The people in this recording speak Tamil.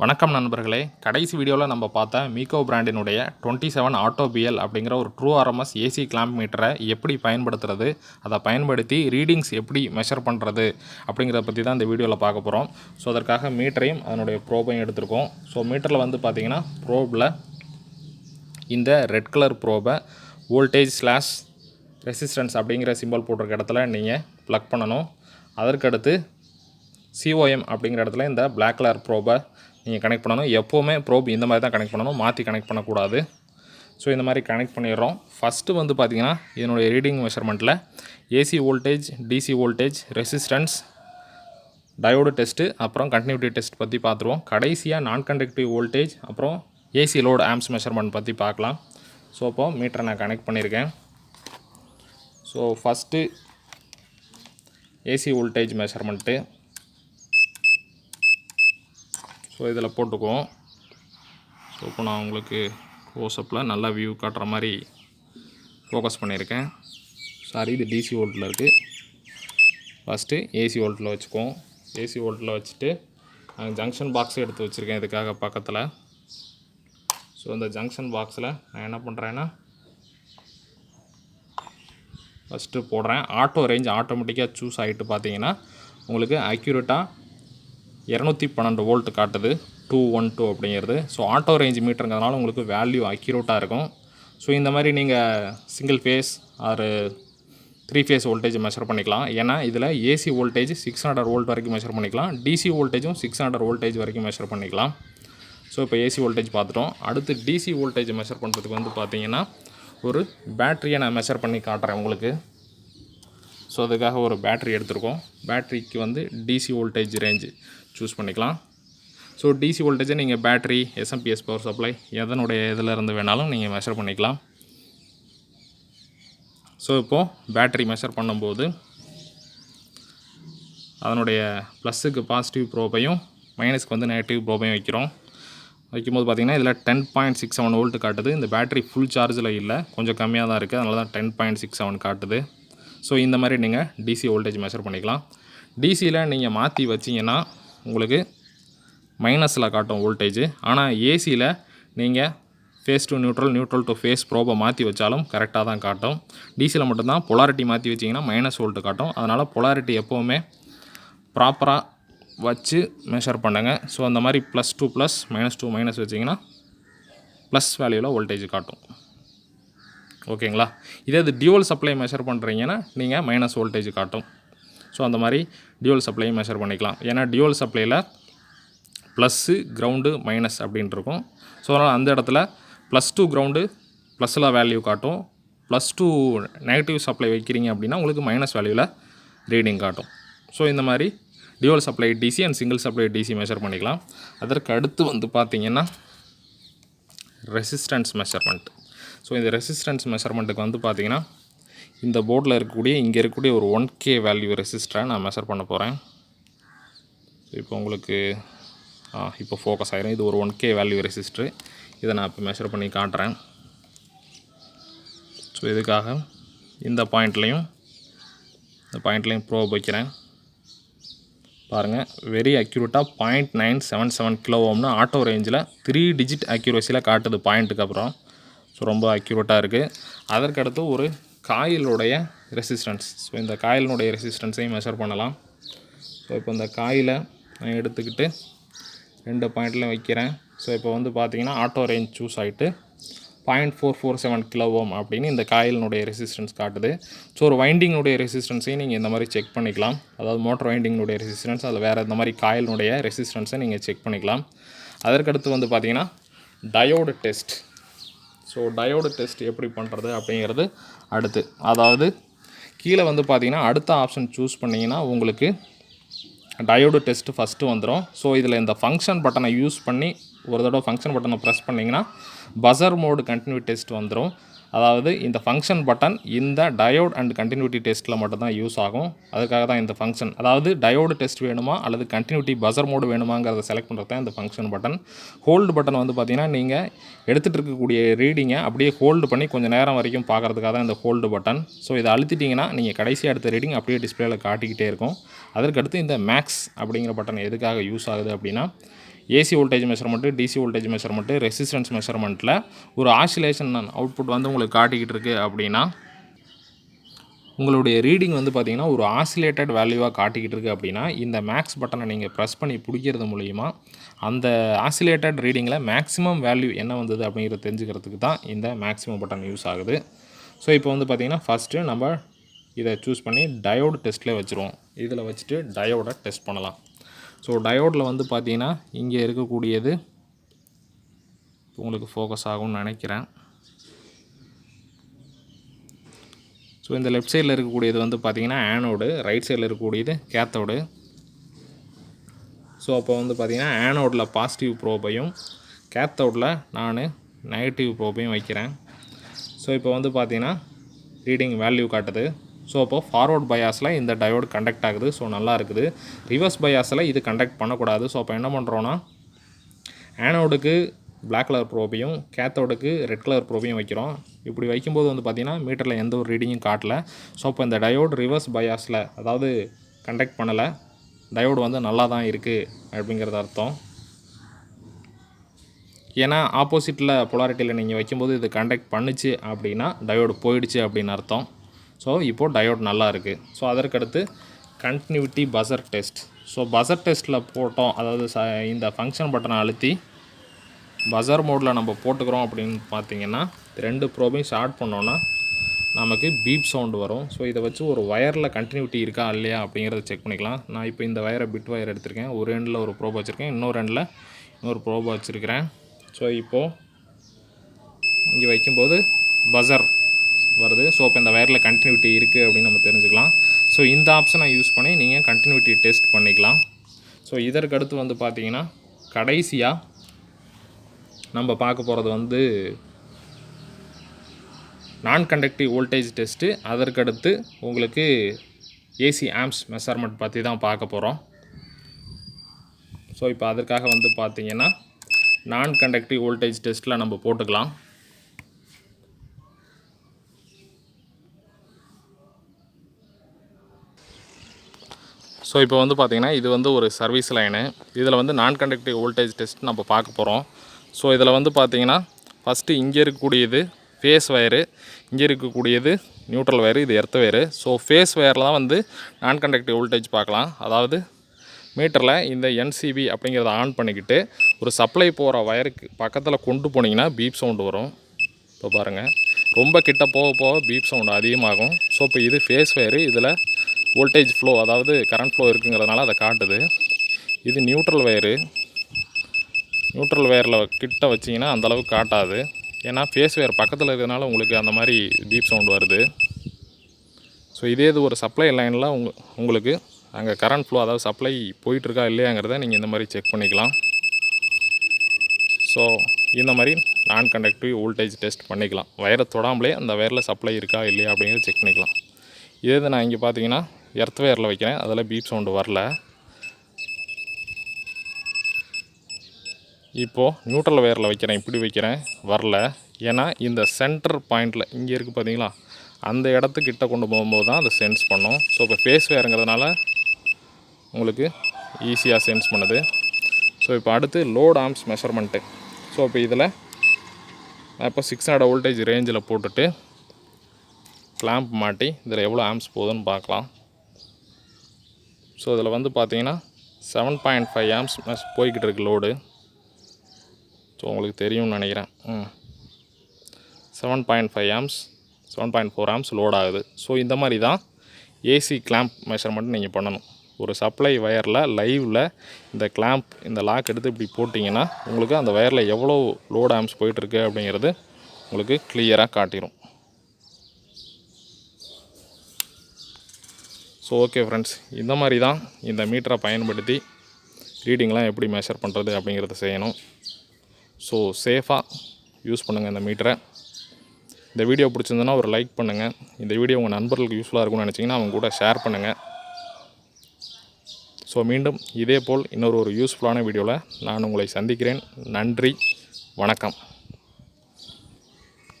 வணக்கம் நண்பர்களே, கடைசி வீடியோவில் நம்ம பார்த்த மீகோ பிராண்டினுடைய 27 ஆட்டோ பிஎல் அப்படிங்கிற ஒரு ட்ரூ ஆர்எம்எஸ் ஏசி கிளாம்ப் மீட்டரை எப்படி பயன்படுத்துறது, அதை பயன்படுத்தி ரீடிங்ஸ் எப்படி மெஷர் பண்ணுறது அப்படிங்கிறத பற்றி தான் இந்த வீடியோவில் பார்க்க போகிறோம். ஸோ அதற்காக மீட்டரையும் அதனுடைய ப்ரோபையும் எடுத்திருக்கோம். ஸோ மீட்டரில் வந்து பார்த்திங்கன்னா ப்ரோபில் இந்த ரெட் கலர் ப்ரோபை வோல்டேஜ் / ரெசிஸ்டன்ஸ் அப்படிங்கிற சிம்பிள் போட்டிருக்க இடத்துல நீங்கள் ப்ளக் பண்ணணும். அதற்கடுத்து COM அப்படிங்கிற இடத்துல இந்த பிளாக் கலர் ப்ரோபை நீங்கள் கனெக்ட் பண்ணணும். எப்போவுமே ப்ரோப் இந்த மாதிரி தான் கனெக்ட் பண்ணணும், மாற்றி கனெக்ட் பண்ணக்கூடாது. ஸோ இந்த மாதிரி கனெக்ட் பண்ணிடுறோம். ஃபஸ்ட்டு வந்து பார்த்திங்கன்னா இதனுடைய ரீடிங் மெஷர்மெண்ட்டில் AC voltage, DC voltage, resistance, diode test, அப்புறம் கண்டினியூட்டி டெஸ்ட் பற்றி பார்த்துருவோம். கடைசியாக நான் கண்டக்டிவ் வோல்டேஜ், அப்புறம் ஏசி லோடு ஆம்ப்ஸ் மெஷர்மெண்ட் பற்றி பார்க்கலாம். ஸோ இப்போது மீட்டரை நான் கனெக்ட் பண்ணியிருக்கேன். So first AC voltage measurement so இதில் போட்டுக்குவோம். ஸோ இப்போ நான் உங்களுக்கு க்ளோஸ்அப்பில் நல்லா வியூ காட்டுற மாதிரி ஃபோக்கஸ் பண்ணியிருக்கேன். சாரி, இது டிசி வோல்ட்டில் இருக்குது. ஃபஸ்ட்டு ஏசி வோல்ட்டில் வச்சுக்குவோம். ஏசி வோல்ட்டில் வச்சுட்டு ஜங்ஷன் பாக்ஸை எடுத்து வச்சுருக்கேன் இதுக்காக பக்கத்தில். ஸோ இந்த ஜங்ஷன் பாக்ஸில் நான் என்ன பண்ணுறேன்னா ஃபஸ்ட்டு போடுறேன். ஆட்டோ ரேஞ்ச் ஆட்டோமேட்டிக்காக சூஸ் ஆகிட்டு பார்த்தீங்கன்னா உங்களுக்கு அக்யூரேட்டாக 212 வோல்ட் காட்டுது, 212 அப்படிங்கிறது. ஸோ ஆட்டோ ரேஞ்ச் மீட்டருங்கிறதுனால உங்களுக்கு வேல்யூ அக்யூரேட்டாக இருக்கும். ஸோ இந்த மாதிரி நீங்கள் single phase or 3 phase voltage measure பண்ணிக்கலாம். ஏன்னா இதில் ஏசி வோல்டேஜ் 600 வோல்ட் வரைக்கும் மெஷர் பண்ணிக்கலாம், டிசி வோல்டேஜும் 600 வோல்டேஜ் வரைக்கும் மெஷர் பண்ணிக்கலாம். ஸோ இப்போ ஏசி வோல்டேஜ் பார்த்துட்டோம். அடுத்து டிசி வோல்டேஜ் மெஷர் பண்ணுறதுக்கு வந்து பார்த்திங்கன்னா ஒரு பேட்டரியை நான் மெஷர் பண்ணி காட்டுறேன் உங்களுக்கு. ஸோ அதுக்காக ஒரு பேட்டரி எடுத்துருக்கோம். பேட்டரிக்கு வந்து டிசி வோல்டேஜ் ரேஞ்சு சூஸ் பண்ணிக்கலாம். ஸோ டிசி வோல்டேஜை நீங்கள் பேட்டரி, எஸ்எம்பிஎஸ் பவர் சப்ளை எதனுடைய இதில் இருந்து வேணாலும் நீங்கள் மெஷர் பண்ணிக்கலாம். ஸோ இப்போது பேட்டரி மெஷர் பண்ணும்போது அதனுடைய ப்ளஸ்ஸுக்கு பாசிட்டிவ் ப்ரோபையும் மைனஸ்க்கு வந்து நெகட்டிவ் ப்ரோபையும் வைக்கும்போது பார்த்திங்கன்னா இதில் 10.67 வோல்ட் காட்டுது. இந்த பேட்டரி ஃபுல் சார்ஜில் இல்லை, கொஞ்சம் கம்மியாக தான் இருக்குது, அதனால தான் 10.67 காட்டுது. ஸோ இந்த மாதிரி நீங்கள் டிசி வோல்டேஜ் மெஷர் பண்ணிக்கலாம். டிசியில் நீங்கள் மாற்றி வச்சிங்கன்னா உங்களுக்கு மைனஸில் காட்டும் வோல்டேஜ். ஆனால் ஏசியில் நீங்கள் phase to neutral, neutral to phase ப்ரோபை மாற்றி வச்சாலும் கரெக்டாக தான் காட்டும். டிசியில் மட்டும்தான் பொலாரிட்டி மாற்றி வச்சிங்கன்னா மைனஸ் வோல்ட் காட்டும். அதனால் பொலாரிட்டி எப்போவுமே ப்ராப்பராக வச்சு மெஷர் பண்ணுங்க. ஸோ அந்த மாதிரி +2 ப்ளஸ், -2 மைனஸ் வச்சிங்கன்னா ப்ளஸ் வேல்யூவில் வோல்டேஜ் காட்டும். ஓகேங்களா? இதே இது டியூவல் சப்ளை மெஷர் பண்ணுறீங்கன்னா நீங்கள் மைனஸ் வோல்டேஜ் காட்டும். ஸோ அந்த மாதிரி டியூவல் சப்ளையும் மெஷர் பண்ணிக்கலாம். ஏன்னா டியூவல் சப்ளையில் ப்ளஸ்ஸு, கிரவுண்டு, மைனஸ் அப்படின்ட்டு இருக்கும். ஸோ அதனால் அந்த இடத்துல +2 கிரவுண்டு ப்ளஸில் வேல்யூ காட்டும், +2 நெகட்டிவ் சப்ளை வைக்கிறீங்க அப்படின்னா உங்களுக்கு மைனஸ் வேல்யூவில் ரீடிங் காட்டும். ஸோ இந்த மாதிரி dual supply DC and single supply DC measure பண்ணிக்கலாம். அதற்கு அடுத்து வந்து பார்த்திங்கன்னா ரெசிஸ்டன்ஸ் மெஷர்மெண்ட். ஸோ இந்த ரெசிஸ்டன்ஸ் மெஷர்மெண்ட்டுக்கு வந்து பார்த்திங்கன்னா இந்த போர்டில் இங்கே இருக்கக்கூடிய ஒரு 1K வேல்யூ ரெசிஸ்டரை நான் மெஷர் பண்ண போகிறேன். இப்போ உங்களுக்கு இப்போ ஃபோக்கஸ் ஆகிரும். இது ஒரு 1K வேல்யூ ரெசிஸ்டரு. இதை நான் இப்போ மெஷர் பண்ணி காட்டுறேன். ஸோ இதுக்காக இந்த பாயிண்ட்லேயும் ப்ரோப் வைக்கிறேன். பாருங்கள், வெரி அக்யூரேட்டாக 0.977 கிலோ ஓம்னு ஆட்டோ ரேஞ்சில் 3 டிஜிட் அக்யூரேசியில் காட்டுது பாயிண்ட்டுக்கு அப்புறம். ஸோ ரொம்ப அக்யூரேட்டாக இருக்குது. அதற்கடுத்து ஒரு காயிலுடைய ரெசிஸ்டன்ஸ். ஸோ இந்த காயிலினுடைய ரெசிஸ்டன்ஸையும் மெஷர் பண்ணலாம். ஸோ இப்போ இந்த காயிலை நான் எடுத்துக்கிட்டு 2 பாயிண்ட்லையும் வைக்கிறேன். ஸோ இப்போ வந்து பார்த்திங்கன்னா ஆட்டோ ரேஞ்ச் சூஸ் ஆகிட்டு 0.447 கிலோ ஓம் அப்படின்னு இந்த காயிலினுடைய ரெசிஸ்டன்ஸ் காட்டுது. ஸோ ஒரு வைண்டிங்கினுடைய ரெசிஸ்டன்ஸையும் நீங்கள் இந்த மாதிரி செக் பண்ணிக்கலாம். அதாவது மோட்டர் வைண்டிங்கினுடைய ரெசிஸ்டன்ஸ், அதில் வேறு இந்த மாதிரி காயிலினுடைய ரெசிஸ்டன்ஸை நீங்கள் செக் பண்ணிக்கலாம். அதற்கடுத்து வந்து பார்த்திங்கன்னா diode test. So diode test எப்படி பண்ணுறது அப்படிங்கிறது அடுத்து. அதாவது கீழே வந்து பார்த்திங்கன்னா அடுத்த ஆப்ஷன் சூஸ் பண்ணிங்கன்னா உங்களுக்கு டயோடு டெஸ்ட்டு ஃபஸ்ட்டு வந்துடும். ஸோ இதில் இந்த ஃபங்க்ஷன் பட்டனை யூஸ் பண்ணி ஒரு தடவை ஃபங்க்ஷன் பட்டனை ப்ரெஸ் பண்ணிங்கன்னா பஸர் மோடு கண்டினியூட்டி டெஸ்ட் வந்துடும். அதாவது இந்த ஃபங்க்ஷன் பட்டன் இந்த டயோட் அண்ட் கண்டினியூட்டி டெஸ்ட்டில் மட்டும்தான் யூஸ் ஆகும். அதுக்காக தான் இந்த ஃபங்க்ஷன். அதாவது டயோடு டெஸ்ட் வேணுமா அல்லது கண்டினியூட்டி பஸர் மோடு வேணுமாங்கிறத செலக்ட் பண்ணுறது தான் இந்த ஃபங்க்ஷன் பட்டன். ஹோல்டு பட்டன் வந்து பார்த்திங்கன்னா நீங்கள் எடுத்துகிட்டு இருக்கக்கூடிய ரீடிங்கை அப்படியே ஹோல்டு பண்ணி கொஞ்சம் நேரம் வரைக்கும் பார்க்குறதுக்காக தான் இந்த ஹோல்டு பட்டன். ஸோ இதை அழுத்திட்டிங்கன்னா நீங்கள் கடைசியாக எடுத்த ரீடிங் அப்படியே டிஸ்பிளேயில் காட்டிக்கிட்டே இருக்கும். அதற்கடுத்து இந்த மேக்ஸ் அப்படிங்கிற பட்டன் எதுக்காக யூஸ் ஆகுது அப்படின்னா AC voltage measurement, DC voltage measurement, resistance மெஷர்மெண்ட்டில் ஒரு ஆசிலேஷன் அவுட்புட் வந்து உங்களுக்கு காட்டிக்கிட்டு இருக்குது அப்படின்னா, உங்களுடைய ரீடிங் வந்து பார்த்திங்கன்னா ஒரு ஆசிலேட்டட் வேல்யூவாக காட்டிக்கிட்டு இருக்குது அப்படின்னா, இந்த மேக்ஸ் பட்டனை நீங்கள் ப்ரெஸ் பண்ணி பிடிக்கிறது மூலிமா அந்த ஆசிலேட்டட் ரீடிங்கில் மேக்ஸிமம் வேல்யூ என்ன வந்தது அப்படிங்கிறத தெரிஞ்சுக்கிறதுக்கு தான் இந்த மேக்ஸிமம் பட்டன் யூஸ் ஆகுது. ஸோ இப்போ வந்து பார்த்திங்கன்னா ஃபஸ்ட்டு நம்ம இதை சூஸ் பண்ணி டயோடு டெஸ்ட்லேயே வச்சுருவோம். இதில் வச்சுட்டு டயோடை டெஸ்ட் பண்ணலாம். ஸோ டயோடில் வந்து பார்த்திங்கன்னா இங்கே இருக்கக்கூடியது உங்களுக்கு ஃபோக்கஸ் ஆகும்னு நினைக்கிறேன். ஸோ இந்த லெஃப்ட் சைடில் இருக்கக்கூடியது வந்து பார்த்திங்கன்னா ஆனோடு, ரைட் சைடில் இருக்கக்கூடியது கேத்தோடு. ஸோ அப்போ வந்து பார்த்திங்கன்னா ஆனோடில் பாசிட்டிவ் ப்ரோபையும் கேத்தோடில் நான் நெகட்டிவ் ப்ரோபையும் வைக்கிறேன். ஸோ இப்போ வந்து பார்த்திங்கன்னா ரீடிங் வேல்யூ காட்டுது. ஸோ அப்போது ஃபார்வர்ட் பயாஸில் இந்த டயோடு கண்டக்ட் ஆகுது. ஸோ நல்லா இருக்குது. ரிவர்ஸ் பயாஸில் இது கண்டக்ட் பண்ணக்கூடாது. ஸோ அப்போ என்ன பண்ணுறோன்னா ஆனோடுக்கு பிளாக் கலர் ப்ரோபையும் கேத்தோடுக்கு ரெட் கலர் ப்ரோபையும் வைக்கிறோம். இப்படி வைக்கும்போது வந்து பார்த்திங்கன்னா மீட்டரில் எந்த ஒரு ரீடிங்கும் காட்டலை. ஸோ அப்போ இந்த டயோடு ரிவர்ஸ் பயாஸில் அதாவது கண்டக்ட் பண்ணலை, டயோடு வந்து நல்லா தான் இருக்குது அப்படிங்கிறது அர்த்தம். ஏன்னா ஆப்போசிட்டில் பொலாரிட்டியில் நீங்கள் வைக்கும்போது இது கண்டக்ட் பண்ணிச்சு அப்படின்னா டயோடு போயிடுச்சு அப்படின்னு அர்த்தம். ஸோ இப்போது டயோடு நல்லா இருக்குது. ஸோ அதற்கடுத்து continuity buzzer test. So buzzer டெஸ்ட்டில் போட்டோம், அதாவது இந்த ஃபங்க்ஷன் பட்டனை அழுத்தி பஸர் மோடில் நம்ம போட்டுக்கிறோம் அப்படின்னு பார்த்திங்கன்னா 2 ப்ரோபையும் ஷார்ட் பண்ணோன்னா நமக்கு பீப் சவுண்டு வரும். ஸோ இதை வச்சு ஒரு வயரில் கண்டினியூட்டி இருக்கா இல்லையா அப்படிங்கிறத செக் பண்ணிக்கலாம். நான் இப்போ இந்த வயரை பிட் வயர் எடுத்திருக்கேன். ஒரு எண்டில் ஒரு ப்ரோப் வச்சுருக்கேன், இன்னொரு எண்டில் இன்னொரு ப்ரோப் வச்சுருக்கிறேன். ஸோ இப்போது இங்கே வைக்கும்போது பஸர் வருது. ஸோ இப்போ இந்த வயரில் கண்டினியூட்டி இருக்குது அப்படின்னு நம்ம தெரிஞ்சுக்கலாம். ஸோ இந்த ஆப்ஷனை யூஸ் பண்ணி நீங்கள் கண்டினியூட்டி டெஸ்ட் பண்ணிக்கலாம். ஸோ இதற்கடுத்து வந்து பார்த்திங்கன்னா கடைசியாக நம்ம பார்க்க போகிறது வந்து நான் கண்டக்டிவ் வோல்டேஜ் டெஸ்ட்டு. அதற்கடுத்து உங்களுக்கு ஏசி ஆம்ப்ஸ் மெஷர்மெண்ட் பற்றி தான் பார்க்க போகிறோம். ஸோ இப்போ அதற்காக வந்து பார்த்திங்கன்னா நான் கண்டக்டிவ் வோல்டேஜ் டெஸ்ட்டில் நம்ம போட்டுக்கலாம். ஸோ இப்போ வந்து பார்த்திங்கன்னா இது வந்து ஒரு சர்வீஸ் லைனு. இதில் வந்து நான் கண்டக்டிவ் வோல்டேஜ் டெஸ்ட் நம்ம பார்க்க போகிறோம். ஸோ இதில் வந்து பார்த்திங்கன்னா ஃபஸ்ட்டு இங்கே இருக்கக்கூடியது ஃபேஸ் வயரு, இங்கே இருக்கக்கூடியது நியூட்ரல் வயரு, இது எர்த் வயரு. ஸோ ஃபேஸ் வயரில் தான் வந்து நான் கண்டக்டிவ் வோல்டேஜ் பார்க்கலாம். அதாவது மீட்டரில் இந்த என்சிபி அப்படிங்கிறத ஆன் பண்ணிக்கிட்டு ஒரு சப்ளை போகிற வயருக்கு பக்கத்தில் கொண்டு போனீங்கன்னா பீப் சவுண்டு வரும். இப்போ பாருங்கள், ரொம்ப கிட்ட போக போக பீப் சவுண்டு அதிகமாகும். ஸோ இப்போ இது ஃபேஸ் வயரு, இதில் வோல்டேஜ் ஃப்ளோ அதாவது கரண்ட் ஃப்ளோ இருக்குங்கிறதுனால அதை காட்டுது. இது நியூட்ரல் வயரு. நியூட்ரல் வயரில் கிட்ட வச்சிங்கன்னா அந்தளவுக்கு காட்டாது. ஏன்னா ஃபேஸ் வயர் பக்கத்தில் இருக்கிறதுனால உங்களுக்கு அந்த மாதிரி பீப் சவுண்டு வருது. ஸோ இதே இது ஒரு சப்ளை லைனில் உங்களுக்கு அங்கே கரண்ட் ஃப்ளோ அதாவது சப்ளை போயிட்டுருக்கா இல்லையாங்கிறத நீங்கள் இந்த மாதிரி செக் பண்ணிக்கலாம். ஸோ இந்த மாதிரி நான் கண்டக்டிவ் வோல்டேஜ் டெஸ்ட் பண்ணிக்கலாம். வயரை தொடாமலே அந்த வயரில் சப்ளை இருக்கா இல்லையா அப்படிங்கிறத செக் பண்ணிக்கலாம். இதே நான் இங்கே பார்த்தீங்கன்னா எர்த் வயரில் வைக்கிறேன், அதில் பீப் சவுண்டு வரல. இப்போது நியூட்ரல் வயரில் வைக்கிறேன், இப்படி வைக்கிறேன், வரல. ஏன்னா இந்த சென்டர் பாயிண்டில் இங்கே இருக்குது பார்த்தீங்களா, அந்த இடத்துக்கிட்ட கொண்டு போகும்போது தான் அதை சென்ஸ் பண்ணும். ஸோ இப்போ ஃபேஸ் வயருங்கிறதுனால உங்களுக்கு ஈஸியாக சென்ஸ் பண்ணுது. ஸோ இப்போ அடுத்து லோட் ஆம்ப்ஸ் மெஷர்மெண்ட்டு. ஸோ இப்போ இதில் நான் இப்போ 600 வோல்டேஜ் ரேஞ்சில் போட்டுட்டு கிளாம்ப் மாட்டி இதில் எவ்வளோ ஆம்ப்ஸ் போகுதுன்னு பார்க்கலாம். ஸோ இதில் வந்து பார்த்தீங்கன்னா 7.5 ஆம்ப்ஸ் போய்கிட்டு இருக்குது லோடு. ஸோ உங்களுக்கு தெரியும்னு நினைக்கிறேன். 7.5 ஆம்ப்ஸ் 7.4 ஆம்ப்ஸ் லோட் ஆகுது. ஸோ இந்த மாதிரி தான் ஏசி கிளாம்ப் மெஷர்மெண்ட் நீங்கள் பண்ணணும். ஒரு சப்ளை வயரில் லைவில் இந்த கிளாம்ப் இந்த லாக் எடுத்து இப்படி போட்டிங்கன்னா உங்களுக்கு அந்த வயரில் எவ்வளோ லோட் ஆம்ப்ஸ் போயிட்டுருக்கு அப்படிங்கிறது உங்களுக்கு கிளியராக காட்டிடும். ஸோ ஓகே ஃப்ரெண்ட்ஸ், இந்த மாதிரி தான் இந்த மீட்டரை பயன்படுத்தி ரீடிங்லாம் எப்படி மெஷர் பண்ணுறது அப்படிங்கிறத செய்யணும். ஸோ சேஃபாக யூஸ் பண்ணுங்கள் இந்த மீட்டரை. இந்த வீடியோ பிடிச்சிருந்ததுன்னா ஒரு லைக் பண்ணுங்கள். இந்த வீடியோ உங்கள் நண்பர்களுக்கு யூஸ்ஃபுல்லாக இருக்கும்னு நினச்சிங்கன்னா அவங்க கூட ஷேர் பண்ணுங்கள். ஸோ மீண்டும் இதே போல் இன்னொரு யூஸ்ஃபுல்லான வீடியோவில் நான் உங்களை சந்திக்கிறேன். நன்றி, வணக்கம்.